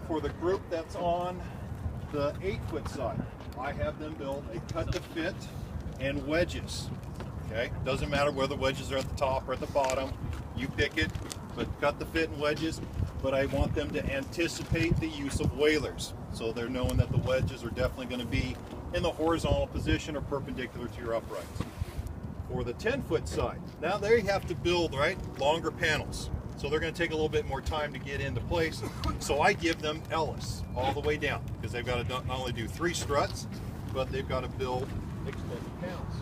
for the group that's on the 8-foot side, I have them build a cut to fit and wedges. Okay, doesn't matter whether the wedges are at the top or at the bottom, you pick it, but cut the fit and wedges. But I want them to anticipate the use of whalers, so they're knowing that the wedges are definitely going to be in the horizontal position or perpendicular to your uprights. For the 10-foot side, now there you have to build, right, longer panels. So they're going to take a little bit more time to get into place. So I give them Ellis all the way down, because they've got to not only do 3 struts, but they've got to build extended panels.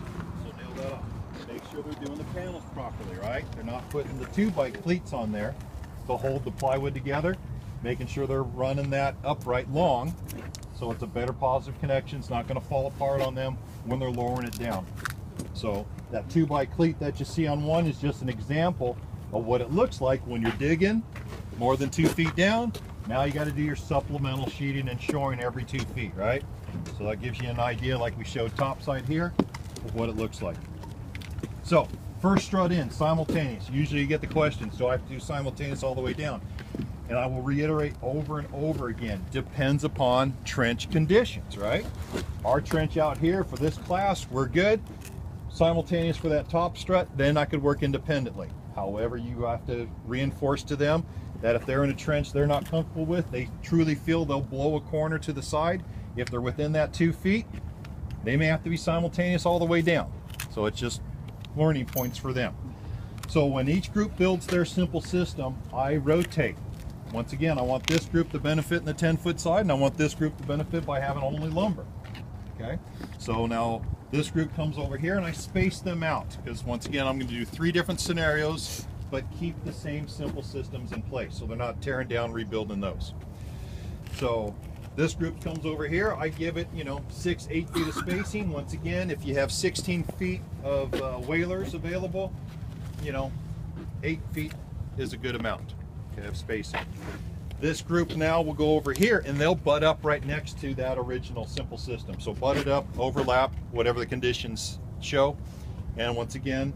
So nail that off. Make sure they're doing the panels properly, right? They're not putting the 2-by cleats on there to hold the plywood together, making sure they're running that upright long, so it's a better positive connection. It's not going to fall apart on them when they're lowering it down. So that 2-by cleat that you see on one is just an example of what it looks like when you're digging more than 2 feet down. Now you got to do your supplemental sheeting and shoring every 2 feet, right? So that gives you an idea, like we showed topside here, of what it looks like. So first strut in, simultaneous. Usually you get the questions, do I have to do simultaneous all the way down? And I will reiterate over and over again, depends upon trench conditions, right? Our trench out here for this class, we're good. Simultaneous for that top strut, then I could work independently. However, you have to reinforce to them that if they're in a trench they're not comfortable with, they truly feel they'll blow a corner to the side, if they're within that 2 feet, they may have to be simultaneous all the way down. So it's just learning points for them. So when each group builds their simple system, I rotate. Once again, I want this group to benefit in the 10-foot side, and I want this group to benefit by having only lumber. Okay, so now this group comes over here and I space them out, because once again I'm going to do 3 different scenarios, but keep the same simple systems in place so they're not tearing down, rebuilding those. So this group comes over here, I give it, 6-8 feet of spacing. Once again, if you have 16 feet of whalers available, 8 feet is a good amount of spacing. This group now will go over here and they'll butt up right next to that original simple system. So butt it up, overlap, whatever the conditions show. And once again,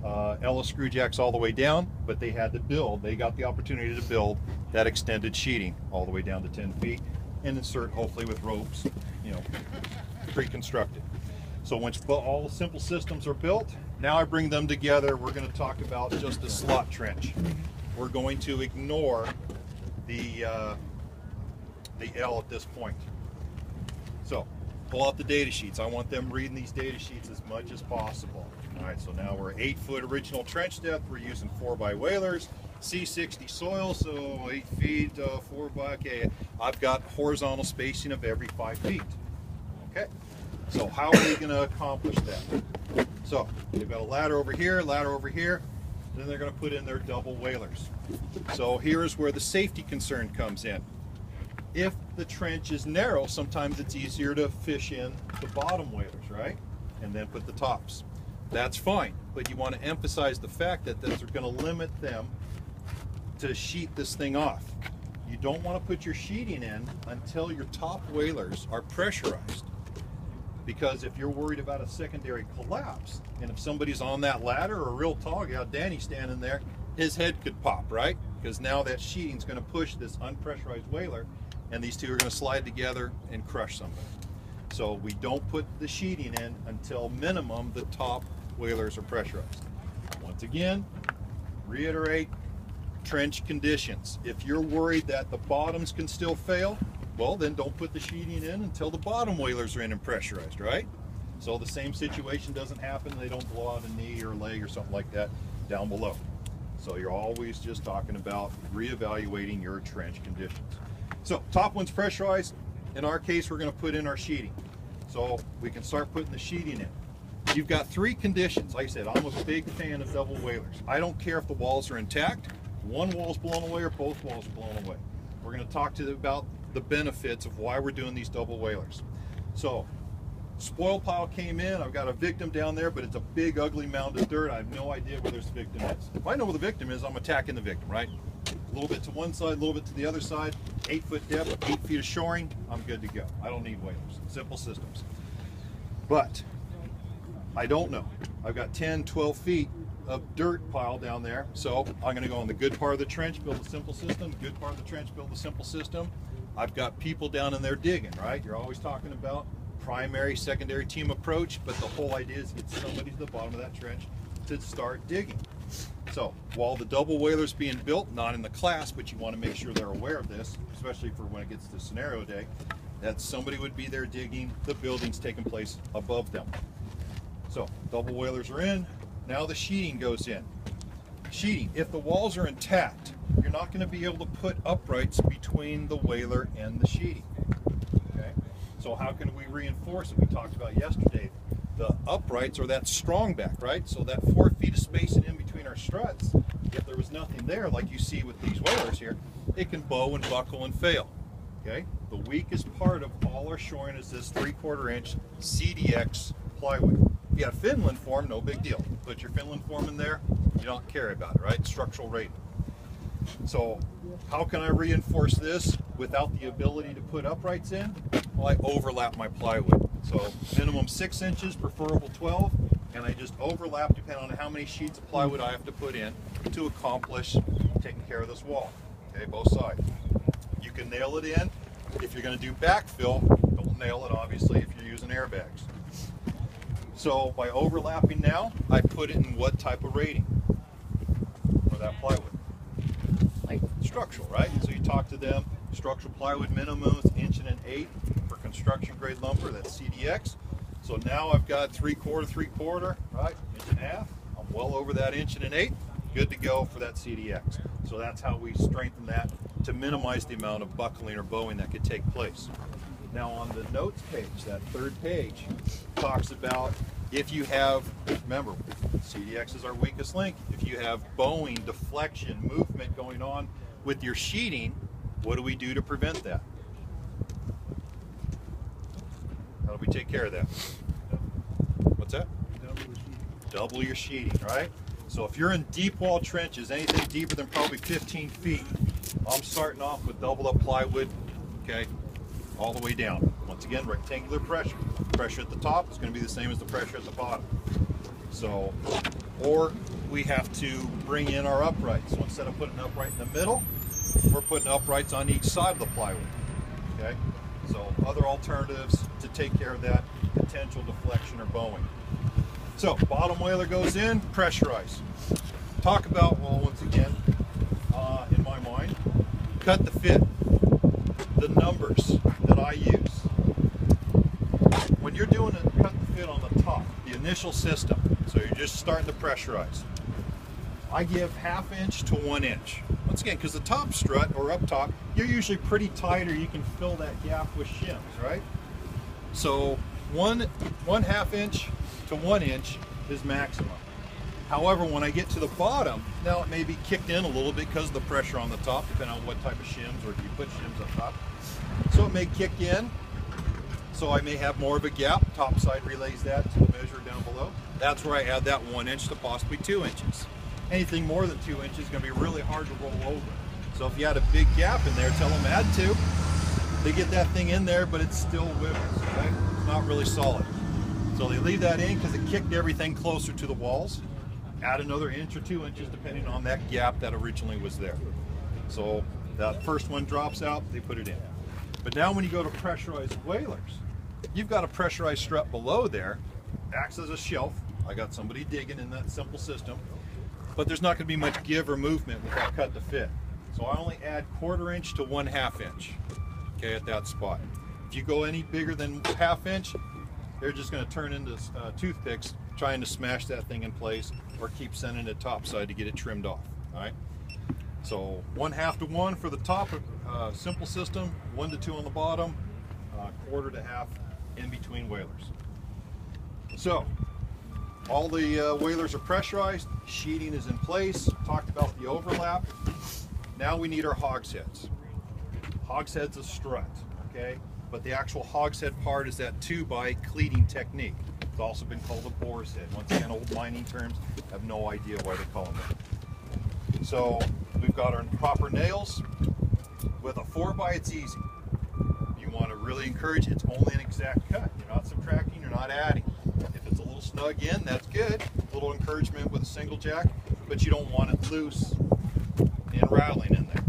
Ellis screw jacks all the way down, but they had to build, they got the opportunity to build that extended sheeting all the way down to 10 feet and insert, hopefully with ropes, pre-constructed. So once all the simple systems are built, now I bring them together. We're going to talk about just a slot trench. We're going to ignore the L at this point. So pull out the data sheets. I want them reading these data sheets as much as possible. All right, so now we're 8-foot original trench depth. We're using 4-by whalers, C60 soil, so 8 feet, 4-by. Okay, I've got horizontal spacing of every 5 feet. Okay, so how are we going to accomplish that? So they've got a ladder over here, then they're going to put in their double whalers. So here's where the safety concern comes in. If the trench is narrow, sometimes it's easier to fish in the bottom whalers, right? And then put the tops. That's fine, but you want to emphasize the fact that those are going to limit them to sheet this thing off. You don't want to put your sheeting in until your top whalers are pressurized. Because if you're worried about a secondary collapse, and if somebody's on that ladder or a real tall guy, Danny standing there, his head could pop, right? Because now that sheeting's going to push this unpressurized whaler, and these two are going to slide together and crush somebody. So we don't put the sheeting in until minimum the top whalers are pressurized. Once again, reiterate, trench conditions. If you're worried that the bottoms can still fail, well, then don't put the sheeting in until the bottom whalers are in and pressurized, right? So the same situation doesn't happen, they don't blow out a knee or a leg or something like that down below. So you're always just talking about reevaluating your trench conditions. So top one's pressurized. In our case, we're going to put in our sheeting. So we can start putting the sheeting in. You've got 3 conditions. Like I said, I'm a big fan of double whalers. I don't care if the walls are intact, one wall's blown away or both walls are blown away. We're going to talk to you about the benefits of why we're doing these double whalers. So spoil pile came in. I've got a victim down there, but it's a big ugly mound of dirt. I have no idea where this victim is. If I know where the victim is, I'm attacking the victim, right? A little bit to one side, a little bit to the other side, 8-foot depth, 8 feet of shoring, I'm good to go. I don't need whalers, simple systems. But I don't know. I've got 10, 12 feet of dirt pile down there. So I'm going to go on the good part of the trench, build a simple system, good part of the trench, build a simple system. I've got people down in there digging, right? You're always talking about primary, secondary team approach, but the whole idea is get somebody to the bottom of that trench to start digging. So while the double whaler's being built, not in the class, but you want to make sure they're aware of this, especially for when it gets to scenario day, that somebody would be there digging, the building's taking place above them. So double whalers are in, now the sheeting goes in. Sheeting, if the walls are intact, you're not going to be able to put uprights between the whaler and the sheeting. Okay? So how can we reinforce it? We talked about yesterday. The uprights are that strong back, right? So that 4 feet of spacing in between our struts, if there was nothing there, like you see with these whalers here, it can bow and buckle and fail. Okay? The weakest part of all our shoring is this 3/4 inch CDX plywood. If you have Finland form, no big deal. Put your Finland form in there, you don't care about it, right? Structural rating. So how can I reinforce this without the ability to put uprights in? Well, I overlap my plywood. So minimum 6 inches, preferable 12, and I just overlap depending on how many sheets of plywood I have to put in to accomplish taking care of this wall. Okay, both sides. You can nail it in. If you're going to do backfill, don't nail it obviously if you're using airbags. So by overlapping now, I put it in what type of rating for that plywood? Like structural, right? So you talk to them, structural plywood minimum is 1 1/8 for construction grade lumber, that's CDX. So now I've got 3/4, 3/4, right? 1.5 inches. I'm well over that 1 1/8. Good to go for that CDX. So that's how we strengthen that to minimize the amount of buckling or bowing that could take place. Now on the notes page, that 3rd page, talks about if you have, remember, CDX is our weakest link. If you have bowing, deflection, movement going on with your sheeting, what do we do to prevent that? How do we take care of that? What's that? Double your sheeting, right? So if you're in deep wall trenches, anything deeper than probably 15 feet, I'm starting off with double up plywood, okay, all the way down. Once again, rectangular pressure. Pressure at the top is going to be the same as the pressure at the bottom. So, or we have to bring in our uprights. So instead of putting an upright in the middle, we're putting uprights on each side of the plywood. Okay? So other alternatives to take care of that potential deflection or bowing. So bottom whaler goes in, pressurize. Talk about, well, once again, in my mind, cut the fit. The numbers that I use. When you're doing a cut the fit on the top, the initial system, so you're just starting to pressurize, I give 1/2 inch to 1 inch. Once again, because the top strut or up top, you're usually pretty tight or you can fill that gap with shims, right? So 1/2 inch to 1 inch is maximum. However, when I get to the bottom, now it may be kicked in a little bit because of the pressure on the top, depending on what type of shims or if you put shims up top. So it may kick in, so I may have more of a gap. Top side relays that to the measure down below. That's where I add that 1 inch to possibly 2 inches. Anything more than 2 inches is going to be really hard to roll over. So if you had a big gap in there, tell them add 2. They get that thing in there, but it still wibbles, right? It's not really solid. So they leave that in because it kicked everything closer to the walls. Add another 1 or 2 inches depending on that gap that originally was there. So that first one drops out, they put it in. But now when you go to pressurized whalers, you've got a pressurized strut below there, acts as a shelf. I got somebody digging in that simple system, but there's not going to be much give or movement with that cut to fit. So I only add 1/4 inch to 1/2 inch, okay, at that spot. If you go any bigger than 1/2 inch, they're just going to turn into toothpicks trying to smash that thing in place or keep sending it topside to get it trimmed off. All right. So 1/2 to 1 for the top simple system, 1 to 2 on the bottom, 1/4 to 1/2 in between whalers. So all the whalers are pressurized, sheeting is in place. Talked about the overlap. Now we need our hogsheads. Hogshead's a strut, okay? But the actual hogshead part is that 2x cleating technique. It's also been called a boar's head. Once again, old mining terms, have no idea why they call them that. So we've got our proper nails. With a 4x, it's easy. You want to really encourage, it's only an exact cut. You're not subtracting, you're not adding. If it's a little little snug in, that's good. A little encouragement with a single jack, but you don't want it loose and rattling in there.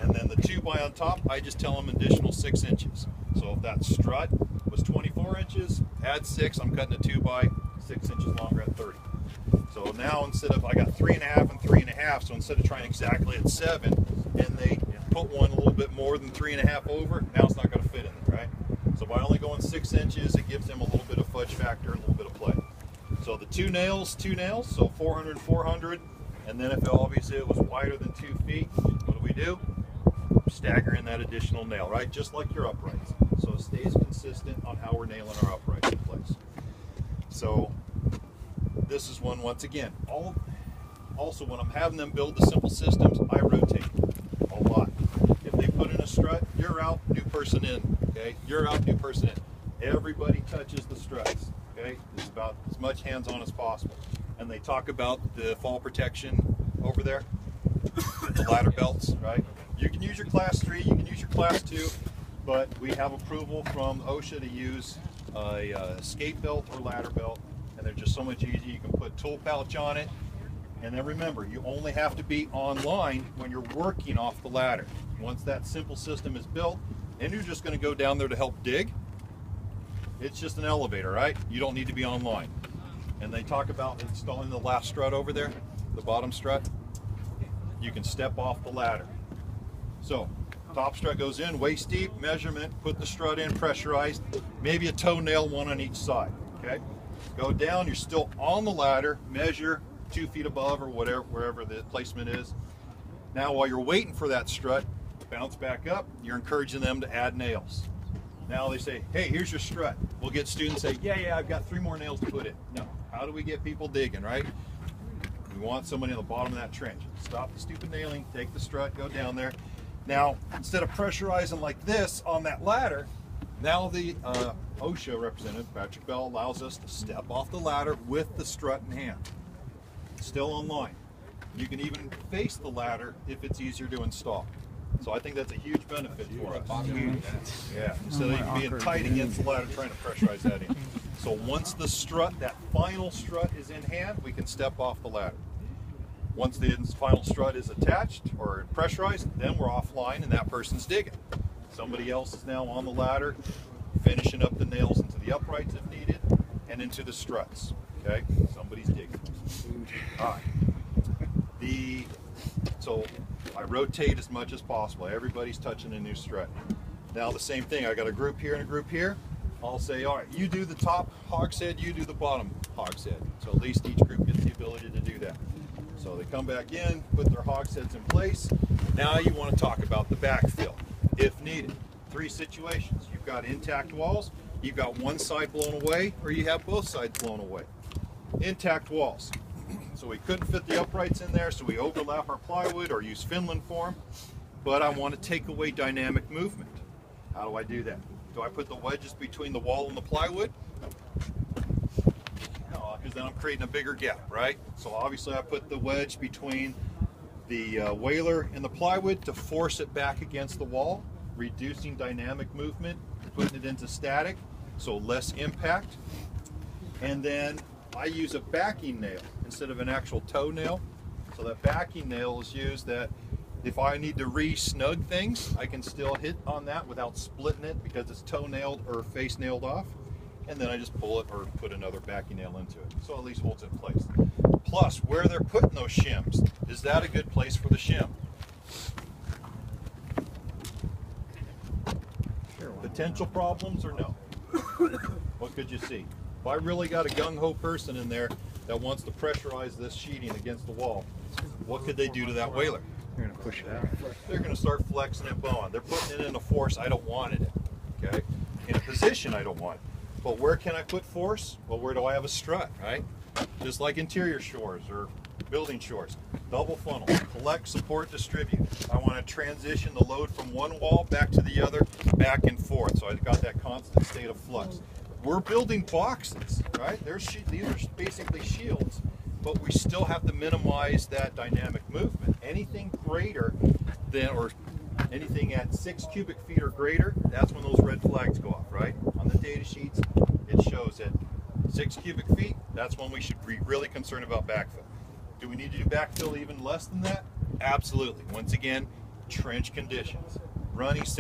And then the 2x on top, I just tell them additional 6 inches. So if that strut was 24 inches, add 6, I'm cutting a 2x 6 inches longer at 30. So now instead of, I got 3.5 and 3.5, so instead of trying exactly at 7, and they put one a little bit more than 3.5 over, now it's not going to fit in there, right? So by only going 6 inches, it gives them a little bit of fudge factor and a little bit of play. So the two nails, so 400 and 400, and then if obviously it was wider than 2 feet, what do? Stagger in that additional nail, right? Just like your uprights. So it stays consistent on how we're nailing our uprights in place. So this is one, once again, also when I'm having them build the simple systems, I rotate a lot. If they put in a strut, you're out, new person in, okay? You're out, new person in. Everybody touches the struts, okay? It's about as much hands-on as possible. And they talk about the fall protection over there, the ladder belts, right? You can use your class 3, you can use your class 2, but we have approval from OSHA to use a escape belt or ladder belt, and they're just so much easier. You can put tool pouch on it, and then remember, you only have to be online when you're working off the ladder. Once that simple system is built, and you're just going to go down there to help dig, it's just an elevator, right? You don't need to be online. And they talk about installing the last strut over there, the bottom strut. You can step off the ladder. So, top strut goes in, waist deep, measurement, put the strut in, pressurized, maybe a toenail, one on each side, okay? Go down, you're still on the ladder, measure 2 feet above or whatever, wherever the placement is. Now while you're waiting for that strut, bounce back up, you're encouraging them to add nails. Now they say, hey, here's your strut. We'll get students say, yeah, I've got 3 more nails to put in. No, how do we get people digging, right? We want somebody on the bottom of that trench. Stop the stupid nailing, take the strut, go down there. Now, instead of pressurizing like this on that ladder, now the OSHA representative, Patrick Bell, allows us to step off the ladder with the strut in hand. Still online. You can even face the ladder if it's easier to install. So I think that's a huge benefit for us. Yeah, instead of being tight against the ladder trying to pressurize that in. So once the strut, that final strut is in hand, we can step off the ladder. Once the final strut is attached or pressurized, then we're offline and that person's digging. Somebody else is now on the ladder, finishing up the nails into the uprights if needed, and into the struts, okay? Somebody's digging. All right. So I rotate as much as possible. Everybody's touching a new strut. Now the same thing, I got a group here and a group here. I'll say, all right, you do the top hogshead, you do the bottom hogshead. So at least each group gets the ability to do that. So they come back in, put their hogsheads in place. Now you want to talk about the backfill, if needed. 3 situations. You've got intact walls, you've got one side blown away, or you have both sides blown away. Intact walls. So we couldn't fit the uprights in there, so we overlap our plywood or use Finland form, but I want to take away dynamic movement. How do I do that? Do I put the wedges between the wall and the plywood? No, because then I'm creating a bigger gap, right? So obviously I put the wedge between the whaler and the plywood to force it back against the wall, reducing dynamic movement, putting it into static, so less impact. And then I use a backing nail instead of an actual toe nail. So that backing nail is used that if I need to re-snug things, I can still hit on that without splitting it because it's toe nailed or face nailed off. And then I just pull it or put another backing nail into it. So at least holds it in place. Plus, where they're putting those shims, is that a good place for the shim? Potential problems or no? What could you see? If I really got a gung-ho person in there that wants to pressurize this sheeting against the wall, what could they do to that whaler? You're going to push it out. They're going to start flexing and bowing. They're putting it in a force I don't want it in, okay? In a position I don't want it. But where can I put force? Well, where do I have a strut, right? Just like interior shores or building shores. Double funnel, collect, support, distribute. I want to transition the load from one wall back to the other, back and forth. So I've got that constant state of flux. We're building boxes, right? These are basically shields, but we still have to minimize that dynamic movement. Anything greater than, or anything at 6 cubic feet or greater, that's when those red flags go off, right? On the data sheets, it shows that 6 cubic feet, that's when we should be really concerned about backfill. Do we need to do backfill even less than that? Absolutely. Once again, trench conditions. Runny